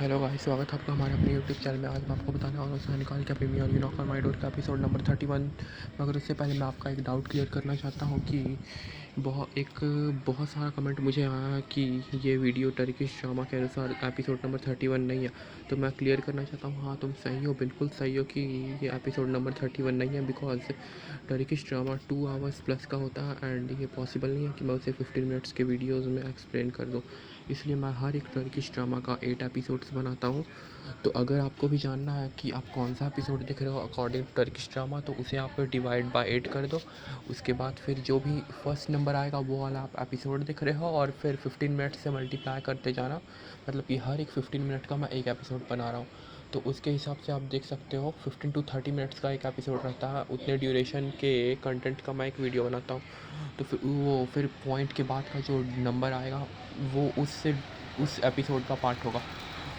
Hello guys, स्वागत है आपका हमारे अपने यूट्यूब चैनल में। आज मैं आपको बताने वाला हूँ सनी निकाल के premiere you knock on my door का एपिसोड नंबर 31। मगर उससे पहले मैं आपका एक डाउट क्लियर करना चाहता हूँ कि बहुत सारा कमेंट मुझे आया कि ये वीडियो टर्किश ड्रामा के अनुसार एपिसोड नंबर 31 नहीं है। तो मैं क्लियर करना चाहता हूँ, हाँ तुम सही हो, बिल्कुल सही हो कि ये एपिसोड नंबर 31 नहीं है। Because Turkish drama 2 hours plus का होता है एंड ये पॉसिबल नहीं है कि मैं उसे 15 मिनट्स के वीडियोज़ में एक्सप्लेन कर दूँ। इसलिए मैं हर एक टर्किश ड्रामा का 8 एपिसोड्स बनाता हूँ। तो अगर आपको भी जानना है कि आप कौन सा एपिसोड देख रहे हो अकॉर्डिंग टू टर्किश ड्रामा, तो उसे आप डिवाइड बाय 8 कर दो। उसके बाद फिर जो भी फर्स्ट नंबर आएगा वो वाला आप एपिसोड देख रहे हो और फिर 15 मिनट से मल्टीप्लाई करते जाना। मतलब कि हर एक 15 मिनट का मैं एक एपिसोड बना रहा हूँ। तो उसके हिसाब से आप देख सकते हो 15 टू 30 मिनट्स का एक एपिसोड रहता है। उतने ड्यूरेशन के कंटेंट का मैं एक वीडियो बनाता हूँ। तो फिर पॉइंट के बाद का जो नंबर आएगा वो उस एपिसोड का पार्ट होगा।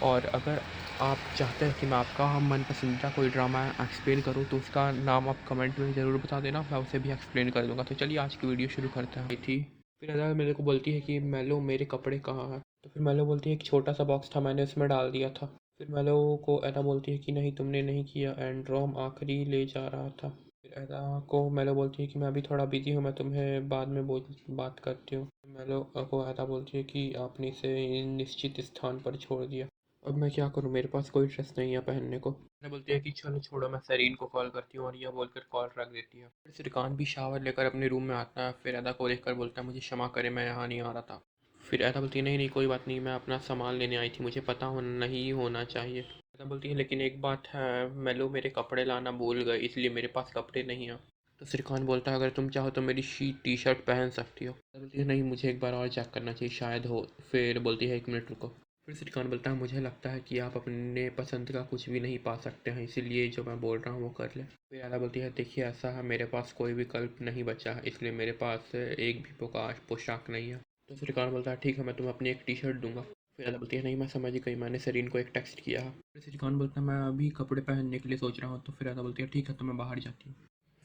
और अगर आप चाहते हैं कि मैं आपका मन पसंदीदा कोई ड्रामा एक्सप्लेन करूं तो उसका नाम आप कमेंट में ज़रूर बता देना, मैं उसे भी एक्सप्लेन कर दूंगा। तो चलिए आज की वीडियो शुरू करते हैं। थी फिर अदा मेरे को बोलती है कि मेलो मेरे कपड़े कहाँ हैं। तो फिर मेलो बोलती है एक छोटा सा बॉक्स था, मैंने उसमें डाल दिया था। फिर मेलो को अदा बोलती है कि नहीं तुमने नहीं किया, एंड्रोम आखिरी ले जा रहा था। फिर अदा को मेलो बोलती है कि मैं अभी थोड़ा बिजी हूँ, मैं तुम्हें बाद में बात करती हूँ। मेलो को अदा बोलती है कि आपने इसे निश्चित स्थान पर छोड़ दिया। अब मैं क्या करूँ, मेरे पास कोई ड्रेस नहीं है पहनने को। मैं बोलती है कि चलो छोड़ो, मैं सरीन को कॉल करती हूँ, और यह बोलकर कॉल रख देती है। फिर श्रीकांत भी शावर लेकर अपने रूम में आता है। फिर अदा को देखकर बोलता है मुझे क्षमा करें, मैं यहाँ नहीं आ रहा था। फिर अदा बोलती है नहीं नहीं कोई बात नहीं, मैं अपना सामान लेने आई थी, मुझे पता हो नहीं होना चाहिए। अदा बोलती है लेकिन एक बात है, मेलो मेरे कपड़े लाना भूल गए, इसलिए मेरे पास कपड़े नहीं हैं। तो श्रीकांत बोलता है अगर तुम चाहो तो मेरी टी शर्ट पहन सकती हो। अदा बोलती है नहीं मुझे एक बार और चेक करना चाहिए, शायद हो। फिर बोलती है एक मिनट रुको। फिर श्रीकांत बोलता है मुझे लगता है कि आप अपने पसंद का कुछ भी नहीं पा सकते हैं, इसीलिए जो मैं बोल रहा हूँ वो कर लें। फिर आला बोलती है देखिए ऐसा है, मेरे पास कोई विकल्प नहीं बचा है, इसलिए मेरे पास एक भी पोशाक नहीं है। तो श्रीकांत बोलता है ठीक है, मैं तुम्हें अपनी एक टी शर्ट दूंगा। फिर आला बोलती है नहीं मैं समझ गई, मैंने सरीन को एक टेक्स्ट किया है। फिर श्रीकांत बोलता है मैं अभी कपड़े पहनने के लिए सोच रहा हूँ। तो फिर आला बोलती है ठीक है, तो मैं बाहर जाती हूँ।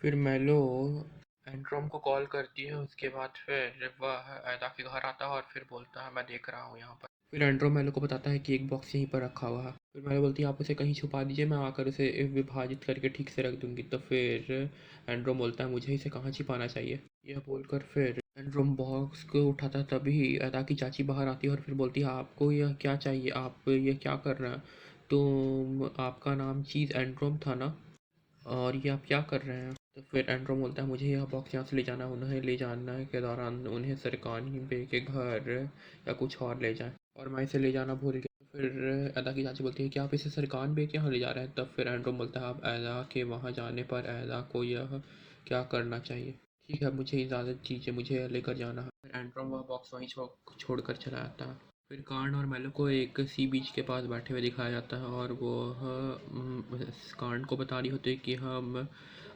फिर मेलो एंड्रोम को कॉल करती है। उसके बाद फिर वह अदा के घर आता है और फिर बोलता है मैं देख रहा हूँ यहाँ पर। फिर एंड्रो मेलो को बताता है कि एक बॉक्स यहीं पर रखा हुआ है। फिर मेलो बोलती है आप उसे कहीं छुपा दीजिए, मैं आकर उसे विभाजित करके ठीक से रख दूंगी। तो फिर एंड्रो बोलता है मुझे इसे कहाँ छिपाना चाहिए। यह बोलकर फिर एंड्रोम बॉक्स को उठाता, तभी अदा की चाची बाहर आती है और फिर बोलती है आपको यह क्या चाहिए, आप ये क्या कर रहे हैं। तो आपका नाम चीज़ एंड्रोम था ना, और ये आप क्या कर रहे हैं। तो फिर एंड्रो बोलता है मुझे यह बॉक्स यहाँ से ले जाना है, उन्हें ले जाना के दौरान उन्हें सरकानी बे के घर या कुछ और ले जाएं, और मैं इसे ले जाना भूल गया। तो फिर अदा की चाची बोलती है कि आप इसे सरकान बे के यहाँ ले जा रहे हैं। तब फिर एंड्रो बोलता है आप अदा के वहाँ जाने पर अदा को यह क्या करना चाहिए। ठीक है मुझे इजाज़त दीजिए, मुझे लेकर जाना है। फिर एंड्रो वह बॉक्स वहीं छोड़ कर चला जाता है। फिर कार्न और मेलो को एक सी बीच के पास बैठे हुए दिखाया जाता है, और वो कार्न को बता रही होती है कि हम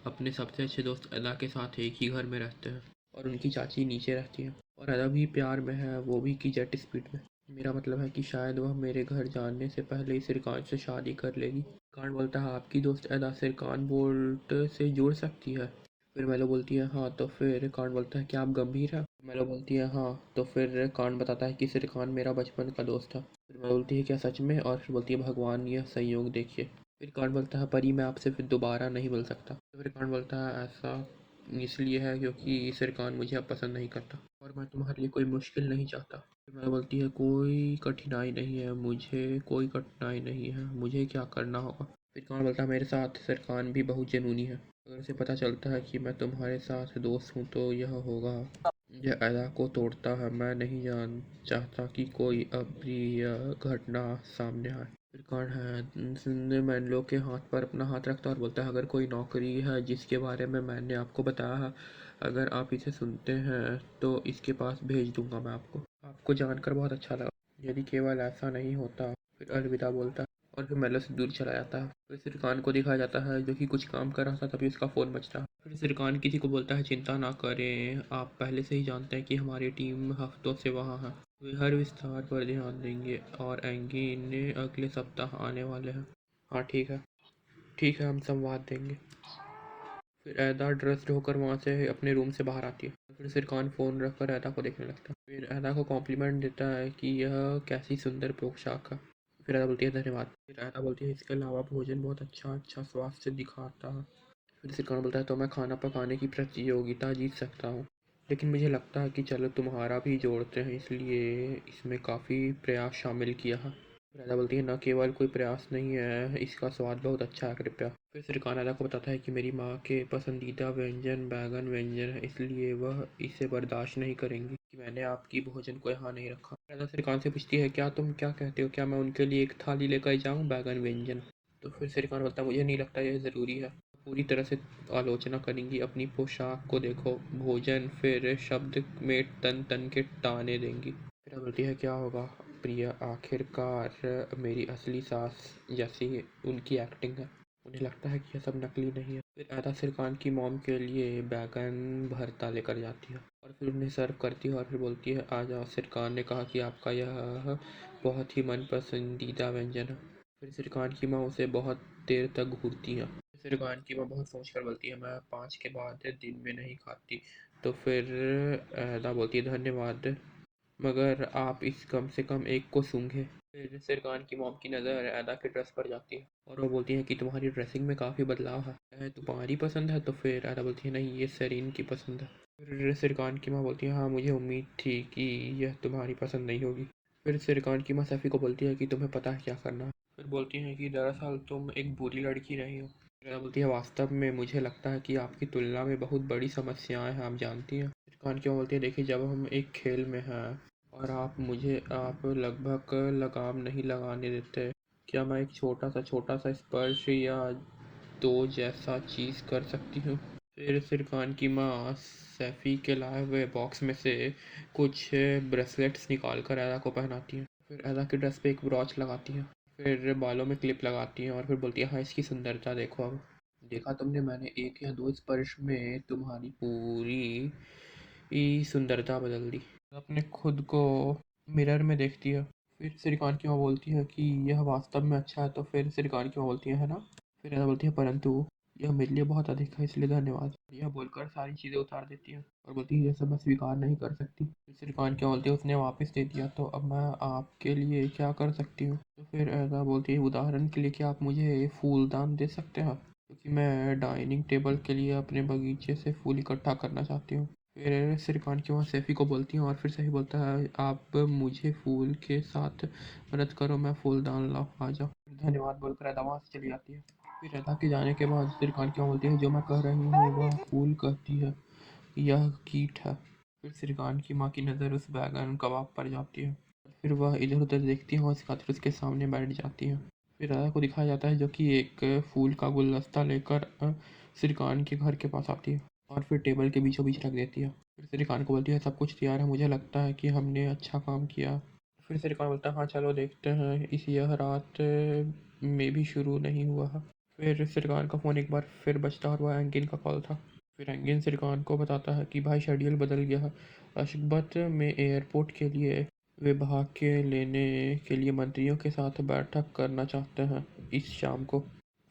अपने सबसे अच्छे दोस्त अदा के साथ एक ही घर में रहते हैं, और उनकी चाची नीचे रहती है, और अदा भी प्यार में है, वो भी की जेट स्पीड में। मेरा मतलब है कि शायद वह मेरे घर जाने से पहले ही सिरकान से शादी कर लेगी। कार्न बोलता है आपकी दोस्त अदा सिरकान बोल्ट से जुड़ सकती है। फिर मेलो बोलती है हाँ। तो फिर कान बोलता है क्या आप गंभीर हैं। मेलो बोलती है हाँ। तो फिर कान बताता है कि सिरकान मेरा बचपन का दोस्त था। फिर मेलो बोलती है क्या सच में, और फिर बोलती है भगवान यह संयोग देखिए। फिर कान बोलता है परी मैं आपसे फिर दोबारा नहीं मिल सकता। तो फिर कान बोलता है ऐसा इसलिए है क्योंकि सिरकान मुझे अब पसंद नहीं करता, और मैं तुम्हारे लिए कोई मुश्किल नहीं चाहता। फिर मेलो बोलती है कोई कठिनाई नहीं है, मुझे कोई कठिनाई नहीं है, मुझे क्या करना होगा। फिर कान बोलता है मेरे साथ सिरकान भी बहुत जुनूनी है, अगर उसे पता चलता है कि मैं तुम्हारे साथ दोस्त हूँ तो यह होगा। यह अदा को तोड़ता है, मैं नहीं जान चाहता कि कोई अप्रिय घटना सामने आए। फिर कौन है सुनने मैनलो के हाथ पर अपना हाथ रखता है और बोलता है अगर कोई नौकरी है जिसके बारे में मैंने आपको बताया है, अगर आप इसे सुनते हैं तो इसके पास भेज दूंगा मैं आपको। आपको जानकर बहुत अच्छा लगा, यदि केवल ऐसा नहीं होता। फिर अलविदा बोलता है और फिर मेलो से दूर चला जाता है। फिर सिरकान को दिखाया जाता है जो कि कुछ काम कर रहा था, तभी उसका फ़ोन बजता है। फिर सिरकान किसी को बोलता है चिंता ना करें, आप पहले से ही जानते हैं कि हमारी टीम हफ्तों से वहाँ है, वे हर विस्तार पर ध्यान देंगे, और एंगी ने अगले सप्ताह आने वाले हैं। हाँ ठीक है हम संवाद देंगे। फिर ऐदा ड्रेस्ड होकर वहाँ से अपने रूम से बाहर आती है। फिर सिरकान फ़ोन रखकर ऐदा को देखने लगता है। फिर ऐदा को कॉम्प्लीमेंट देता है कि यह कैसी सुंदर पोशाक है। फिर अदा बोलती है धन्यवाद। फिर अदा बोलती है इसके अलावा भोजन बहुत अच्छा स्वास्थ्य दिखाता है। फिर सिरकाना बोलता है तो मैं खाना पकाने की प्रतियोगिता जीत सकता हूँ, लेकिन मुझे लगता है कि चलो तुम्हारा भी जोड़ते हैं, इसलिए इसमें काफ़ी प्रयास शामिल किया है। फिर अदा बोलती है न केवल कोई प्रयास नहीं है, इसका स्वाद बहुत अच्छा है, कृपया। फिर सिरकाना अदा को बताता है कि मेरी माँ के पसंदीदा व्यंजन बैगन व्यंजन है, इसलिए वह इसे बर्दाश्त नहीं करेंगी कि मैंने आपकी भोजन को यहाँ नहीं रखा। अदा सिरकान से पूछती है क्या तुम क्या कहते हो, क्या मैं उनके लिए एक थाली लेकर जाऊँ बैगन व्यंजन। तो फिर सिरकान बोलता है मुझे नहीं लगता यह ज़रूरी है, पूरी तरह से आलोचना करेंगी, अपनी पोशाक को देखो, भोजन फिर शब्द में तन तन के ताने देंगी। फिर बोलती है क्या होगा प्रिया, आखिरकार मेरी असली सास जैसी उनकी एक्टिंग है, उन्हें लगता है कि यह सब नकली नहीं है। फिर अदा सिरकान की मॉम के लिए बैगन भरता लेकर जाती है और फिर उन्हें सर्व करती है और फिर बोलती है आ जाओ, सिरकान ने कहा कि आपका यह बहुत ही मन पसंदीदा व्यंजन है। फिर सिरकान की माँ उसे बहुत देर तक घूरती है। सिरकान की माँ बहुत सोच कर बोलती है मैं 5 के बाद दिन में नहीं खाती। तो फिर अदा बोलती है धन्यवाद, मगर आप इस कम से कम एक को सूंघे। फिर सिरकान की मॉम की नज़र अदा के ड्रेस पर जाती है और वो बोलती है कि तुम्हारी ड्रेसिंग में काफ़ी बदलाव है, तुम्हारी पसंद है। तो फिर अदा बोलती है नहीं, ये सरीन की पसंद है। फिर सिरकान की माँ बोलती है हाँ मुझे उम्मीद थी कि यह तुम्हारी पसंद नहीं होगी। फिर सिरकान की माँ सैफ़ी को बोलती है कि तुम्हें पता है क्या करना है। फिर बोलती हैं कि दरअसल तुम एक बुरी लड़की रही हो। फिर बोलती है वास्तव में मुझे लगता है कि आपकी तुलना में बहुत बड़ी समस्याएं हैं, आप जानती हैं। सिरकान की माँ बोलती है देखिए जब हम एक खेल में हैं और आप लगभग लगाम नहीं लगाने देते, क्या मैं एक छोटा सा स्पर्श या दो जैसा चीज़ कर सकती हूँ। फिर सिरकान की माँ सैफ़ी के लाए हुए बॉक्स में से कुछ ब्रेसलेट्स निकाल कर अदा को पहनाती हैं। फिर अदा की ड्रेस पे एक ब्रॉच लगाती हैं, फिर बालों में क्लिप लगाती हैं और फिर बोलती है हाँ इसकी सुंदरता देखो, अब देखा तुमने, मैंने एक या दो स्पर्श में तुम्हारी पूरी सुंदरता बदल दी। अपने खुद को मिरर में देखती है। फिर सिरकान की माँ बोलती है कि यह वास्तव में अच्छा है। तो फिर सिरकान की माँ बोलती है ना। फिर अदा बोलती है परंतु यह मेरे लिए बहुत अधिक है, इसलिए धन्यवाद। यह बोलकर सारी चीज़ें उतार देती है और बोलती है यह सब मैं स्वीकार नहीं कर सकती। फिर सिरकान की माँ बोलती है उसने वापस दे दिया तो अब मैं आपके लिए क्या कर सकती हूँ। तो फिर अदा बोलती है उदाहरण के लिए क्या आप मुझे फूलदान दे सकते हैं, क्योंकि मैं डाइनिंग टेबल के लिए अपने बगीचे से फूल इकट्ठा करना चाहती हूँ। फिर सिरकान की माँ सैफ़ी को बोलती हैं और फिर सैफ़ी बोलता है आप मुझे फूल के साथ मदद करो, मैं फूलदान लाऊं, आ जाओ। धन्यवाद बोलकर अदा वहाँ से चली जाती है। फिर अदा के जाने के बाद सिरकान की माँ बोलती है जो मैं कह रही हूँ वह फूल कहती है, यह कीट है। फिर सिरकान की माँ की नज़र उस बैगन कबाब पर जाती है। फिर वह इधर उधर देखती है और उसके खातिर उसके सामने बैठ जाती है। फिर राधा को दिखाया जाता है जो कि एक फूल का गुलदस्ता लेकर सिरकान के घर के पास आती है और फिर टेबल के बीचों बीच रख देती है। फिर सिरकान को बोलती है सब कुछ तैयार है, मुझे लगता है कि हमने अच्छा काम किया। फिर सिरकान बोलता है हाँ चलो देखते हैं, इस यह रात में भी शुरू नहीं हुआ है। फिर सिरकान का फ़ोन एक बार फिर बजता और वह एंगिन का कॉल था। फिर एंगिन सिरकान को बताता है कि भाई शेड्यूल बदल गया है, अशकबत में एयरपोर्ट के लिए विभाग के लेने के लिए मंत्रियों के साथ बैठक करना चाहते हैं इस शाम को।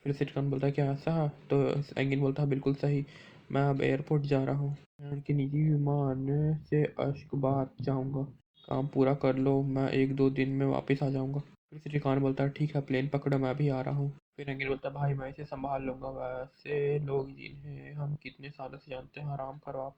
फिर सिरकान बोलता है क्या ऐसा है। तो एंगिन बोलता है बिल्कुल सही, मैं अब एयरपोर्ट जा रहा हूँ, मैं उनके निजी विमान से अशकबात जाऊँगा, काम पूरा कर लो, मैं एक दो दिन में वापस आ जाऊँगा। फिर सिरकान बोलता है ठीक है प्लेन पकड़ो, मैं भी आ रहा हूँ। फिर एंगिल बोलता है भाई मैं इसे संभाल लूँगा, वैसे लोग जिन्हें हम कितने सालों से जानते हैं, आराम करो आप।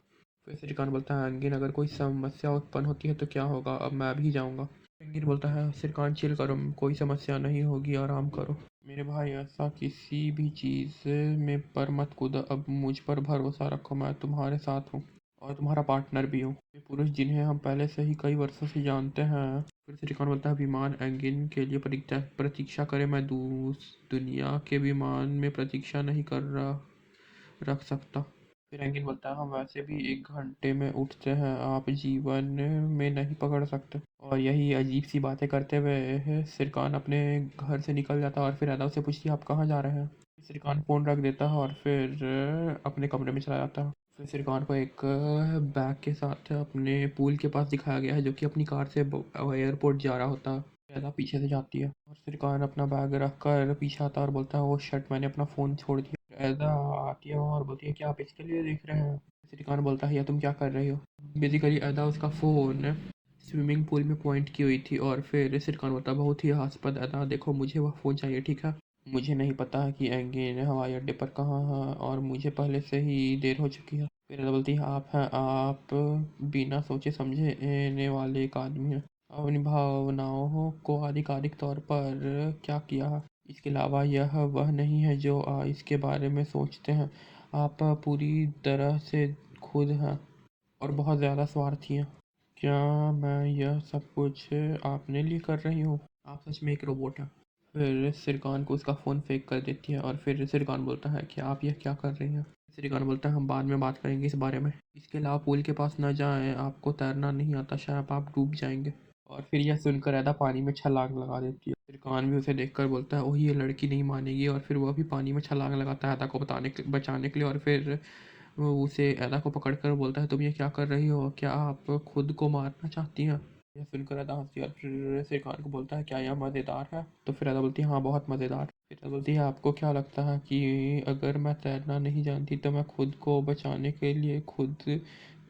फिर सिरकान बोलता है एंगिन अगर कोई समस्या उत्पन्न होती है तो क्या होगा, अब मैं भी जाऊँगा। एंगिन बोलता है सिरकान चिल करो, कोई समस्या नहीं होगी, आराम करो मेरे भाई, ऐसा किसी भी चीज़ में पर मत कूदो, अब मुझ पर भरोसा रखो, मैं तुम्हारे साथ हूँ और तुम्हारा पार्टनर भी हूँ। ये पुरुष जिन्हें हम पहले से ही कई वर्षों से जानते हैं। फिर सिरकान बोलता है विमान एंगिन के लिए प्रतीक्षा करे, मैं दुनिया के विमान में प्रतीक्षा नहीं कर रहा रख सकता। फिर एंगिन बोलता है हम वैसे भी 1 घंटे में उठते हैं, आप जीवन में नहीं पकड़ सकते। और यही अजीब सी बातें करते हुए सिरकान अपने घर से निकल जाता है और फिर अदा से पूछती है आप कहाँ जा रहे हैं। सिरकान फ़ोन रख देता है और फिर अपने कमरे में चला जाता है। फिर सिरकान को एक बैग के साथ अपने पूल के पास दिखाया गया है जो कि अपनी कार से एयरपोर्ट जा रहा होता है। अदा पीछे से जाती है और सिरकान अपना बैग रख कर पीछे आता है और बोलता है वो शर्ट मैंने अपना फ़ोन छोड़ दिया। अदा आती है और बोलती है क्या आप इसके लिए देख रहे हैं। सिरकान बोलता है या तुम क्या कर रही हो। बेसिकली अदा उसका फ़ोन स्विमिंग पूल में पॉइंट की हुई थी। और फिर सिरकान बोलता बहुत ही हास्पद अदा, देखो मुझे वह फ़ोन चाहिए, ठीक है। मुझे नहीं पता है कि एंगेन हवाई अड्डे पर कहाँ है और मुझे पहले से ही देर हो चुकी है। फिर अदा बोलती है आप हैं, आप बिना सोचे समझने वाले एक आदमी हैं। अपनी भावनाओं को आधिकारिक तौर पर क्या किया है। इसके अलावा यह वह नहीं है जो इसके बारे में सोचते हैं। आप पूरी तरह से खुद हैं और बहुत ज़्यादा स्वार्थी हैं। क्या मैं यह सब कुछ आपने लिए कर रही हूँ? आप सच में एक रोबोट हैं। फिर सिरकान को उसका फ़ोन फेंक कर देती है और फिर सिरकान बोलता है कि आप यह क्या कर रही हैं? सिरकान बोलता है हम बाद में बात करेंगे इस बारे में। इसके अलावा पूल के पास न जाएं, आपको तैरना नहीं आता, शायद आप डूब जाएंगे। और फिर यह सुनकर अदा पानी में छलांग लगा देती है। सिरकान भी उसे देखकर बोलता है ओह ये लड़की नहीं मानेगी, और फिर वह भी पानी में छलांग लगाता है अदा को बचाने के लिए। और फिर वो उसे अदा को पकड़कर बोलता है तुम ये क्या कर रही हो, क्या आप खुद को मारना चाहती हैं? यह सुनकर अदा हंसती है और फिर सिरकान को बोलता है क्या यह मज़ेदार है? तो फिर अदा बोलती है हाँ बहुत मज़ेदार। फिर अदा बोलती है आपको क्या लगता है कि अगर मैं तैरना नहीं जानती तो मैं खुद को बचाने के लिए खुद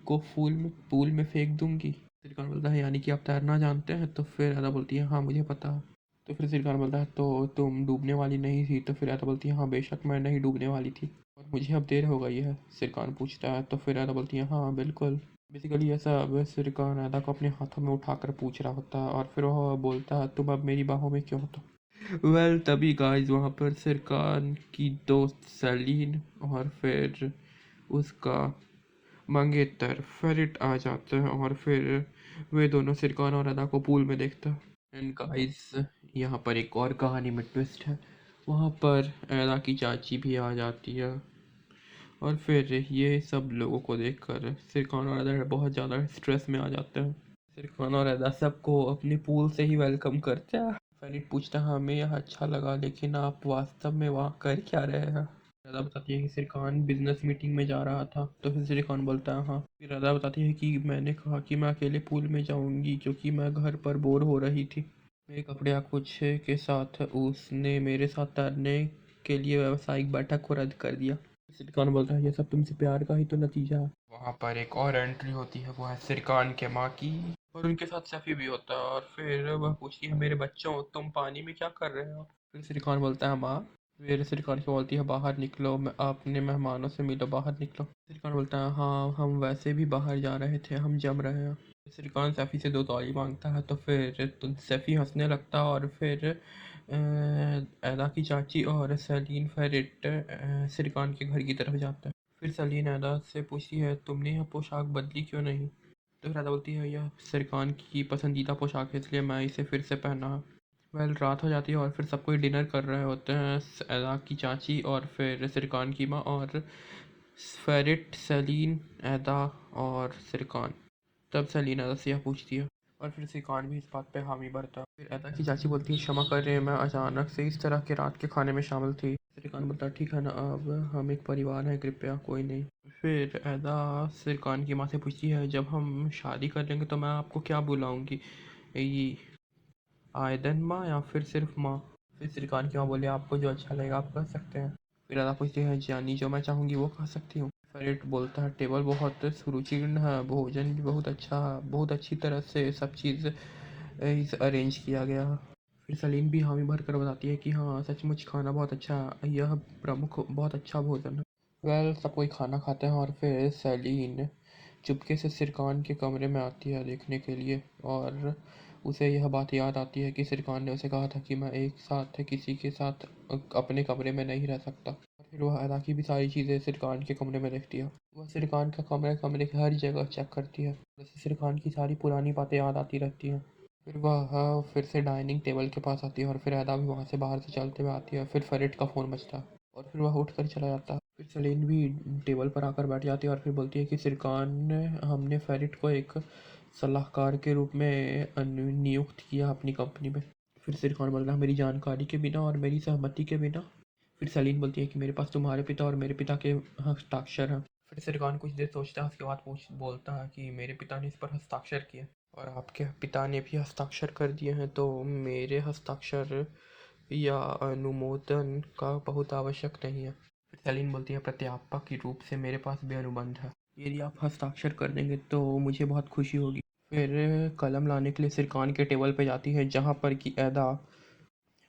को पूल में फेंक दूंगी? सिरकान बोलता है यानी कि आप तैरना जानते हैं? तो फिर अदा बोलती है हाँ मुझे पता है। तो फिर सिरकान बोलता है तो तुम डूबने वाली नहीं थी? तो फिर अदा बोलती है हाँ बेशक मैं नहीं डूबने वाली थी, और मुझे अब देर हो गई है। सिरकान पूछता है तो फिर अदा बोलती है हाँ बिल्कुल। बेसिकली ऐसा अब सिरकान अदा को अपने हाथों में उठाकर पूछ रहा होता है और फिर वह बोलता है तुम अब मेरी बाहों में क्यों हो? तो तभी गाइस वहाँ पर सिरकान की दोस्त सैलीन और फिर उसका मंगेतर फेरिट आ जाते हैं और फिर वे दोनों सिरकान और अदा को पूल में देखते हैं। एंड गाइस यहाँ पर एक और कहानी में ट्विस्ट है। वहाँ पर अदा की चाची भी आ जाती है और फिर ये सब लोगों को देखकर सिरकान और अदा बहुत ज़्यादा स्ट्रेस में आ जाते हैं। सिरकान और अदा सबको अपने पूल से ही वेलकम करते हैं। फेरिट पूछता है हमें यह अच्छा लगा, लेकिन आप वास्तव में वहाँ कर क्या रहे हैं? रदा बताती है कि सिरकान बिजनेस मीटिंग में जा रहा था। तो फिर सिरकान बोलता है हाँ। फिर रदा बताती है कि मैंने कहा कि मैं अकेले पूल में जाऊंगी क्योंकि मैं घर पर बोर हो रही थी। मेरे कपड़े या कुछ के साथ उसने मेरे साथ तैरने के लिए व्यावसायिक बैठक को रद्द कर दिया। सिरकान बोलता है ये सब तुमसे प्यार का ही तो नतीजा है। वहाँ पर एक और एंट्री होती है, वो है सिरकान के माँ की, और उनके साथ सफ़ी भी होता है। और फिर वह पूछती है मेरे बच्चों तुम पानी में क्या कर रहे हो? फिर सिरकान बोलता है माँ। फिर सिरकान की बोलती है बाहर निकलो, मैं अपने मेहमानों से मिलो, बाहर निकलो। सिरकान बोलता है हाँ हम वैसे भी बाहर जा रहे थे, हम जम रहे हैं। सिरकान सैफ़ी से 2 तौली मांगता है तो फिर तो सैफ़ी हंसने लगता है और फिर एदा की चाची और सलीन फेरिट सिरकान के घर की तरफ जाता है। फिर सलीन एदा से पूछती है तुमने यह पोशाक बदली क्यों नहीं? तो फिर एदा बोलती है यह सिरकान की पसंदीदा पोशाक है इसलिए मैं इसे फिर से पहना है। रात हो जाती है और फिर सब कोई डिनर कर रहे होते हैं, एदा की चाची और फिर सिरकान की माँ और फेरिट, सलीन, एदा और सिरकान। तब सलीना अदा से यह पूछती है और फिर सिरकान भी इस बात पे हामी भरता है। फिर अदा की चाची बोलती है क्षमा करें, मैं अचानक से इस तरह के रात के खाने में शामिल थी। सिरकान बोलता है ठीक है ना, अब हम एक परिवार हैं, कृपया कोई नहीं। फिर अदा सिरकान की माँ से पूछती है जब हम शादी कर लेंगे तो मैं आपको क्या बुलाऊंगी, ये आयदन माँ या फिर सिर्फ माँ? फिर सिरकान की माँ बोले आपको जो अच्छा लगेगा आप कर सकते हैं। फिर अदा पूछती है जानी जो मैं चाहूँगी वो खा सकती हूँ? फेरिट बोलता है टेबल बहुत सुरुचिपूर्ण है, भोजन भी बहुत अच्छा है, बहुत अच्छी तरह से सब चीज़ इस अरेंज किया गया है। फिर सलीम भी हामी भर कर बताती है कि हाँ सचमुच खाना बहुत अच्छा है, यह प्रमुख बहुत अच्छा भोजन है। सब कोई खाना खाते हैं और फिर सलीन चुपके से सिरकान के कमरे में आती है देखने के लिए, और उसे यह बात याद आती है कि सिरकान ने उसे कहा था कि मैं एक साथ किसी के साथ अपने कमरे में नहीं रह सकता। और फिर वह अदा की भी सारी चीज़ें सिरकान के कमरे में देखती है। वह सिरकान का कमरे की हर जगह चेक करती है, उसे सिरकान की सारी पुरानी बातें याद आती रहती हैं। फिर वह फिर से डाइनिंग टेबल के पास आती है और फिर अदा भी वहाँ से बाहर से चलते हुए आती है। फिर फेरिट का फ़ोन बजता है और फिर वह उठकर चला जाता है। फिर सलीन भी टेबल पर आकर बैठ जाती है और फिर बोलती है कि सिरकान ने हमने फेरिट को एक सलाहकार के रूप में नियुक्त किया अपनी कंपनी में। फिर सिरकान बोलता है मेरी जानकारी के बिना और मेरी सहमति के बिना? फिर सलीन बोलती है कि मेरे पास तुम्हारे पिता और मेरे पिता के हस्ताक्षर हैं। फिर सिरकान कुछ देर सोचता है, उसके बाद बोलता है कि मेरे पिता ने इस पर हस्ताक्षर किए और आपके पिता ने भी हस्ताक्षर कर दिए हैं, तो मेरे हस्ताक्षर या अनुमोदन का बहुत आवश्यक नहीं है। फिर सलीन बोलती है प्रत्यापा के रूप से मेरे पास भी अनुबंध है, यदि आप हस्ताक्षर कर देंगे तो मुझे बहुत खुशी होगी। फिर कलम लाने के लिए सिरकान के टेबल पे जाती है, जहाँ पर कि ऐदा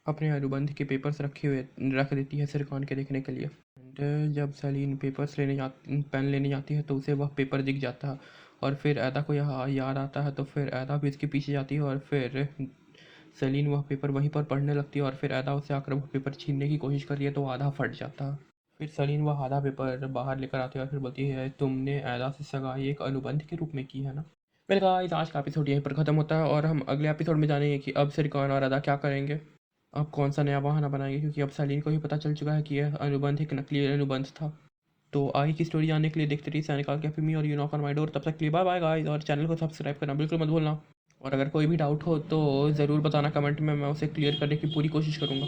अपने अनुबंध के पेपर्स रख देती है सिरकान के देखने के लिए। एंड जब सलीन पेन लेने जाती है तो उसे वह पेपर दिख जाता है, और फिर ऐदा को यह याद आता है, तो फिर ऐदा भी इसके पीछे जाती है और फिर सलीन वह पेपर वहीं पर पढ़ने लगती है, और फिर ऐदा उससे आकर वह पेपर छीनने की कोशिश करती है तो आधा फट जाता है। फिर सलीन वह आधा पेपर बाहर लेकर आती है और फिर बोलती है, तुमने ऐदा से सगाई एक अनुबंध के रूप में की है ना। मेरे गाइस, आज का एपिसोड यहीं पर ख़त्म होता है, और हम अगले एपिसोड में जानेंगे कि अब सिरकान और अदा क्या करेंगे। अब कौन सा नया बहाना बनाएंगे, क्योंकि अब सलीन को भी पता चल चुका है कि यह अनुबंध एक नकली अनुबंध था। तो आगे की स्टोरी जानने के लिए देखते रहिए सैनिकाल कैफे में और you knock on my door. तब तक के लिए बाय बाय गाइस, और चैनल को सब्सक्राइब करना बिल्कुल मत भूलना। और अगर कोई भी डाउट हो तो ज़रूर बताना कमेंट में, मैं उसे क्लियर करने की पूरी कोशिश करूँगा।